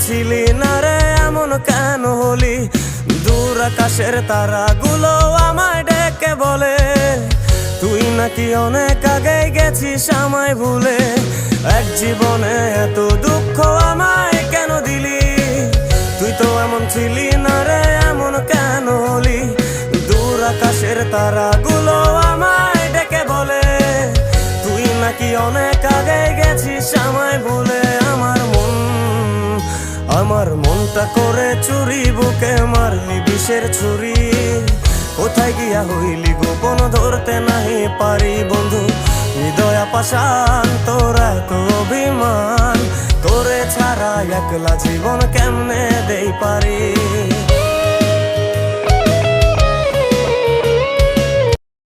ছিলি না রে এমন কেন হলি? দূর আকাশের তারাগুলো আমায় ডেকে বলে তুই নাকি অনেক আগে গেছিস আমায় ভুলে। এক জীবনে এত দুঃখ আমায় কেন দিলি? তুই তো এমন ছিলি না রে এমন কেন হলি? দূর আকাশের তারাগুলো আমায় ডেকে বলে তুই নাকি অনেক আগে গেছিস আমায় ভুলে। আমার মনটা করে চুরি, বুকে মারলি বিষের ছুরি। কোথায় গিয়া হইলি গোপন ধরতে নাহি পারি বন্ধু। হৃদয় পাষাণ তোর এত অভিমান, তোরে ছাড়া একলা জীবন কেমনে দেই পারি।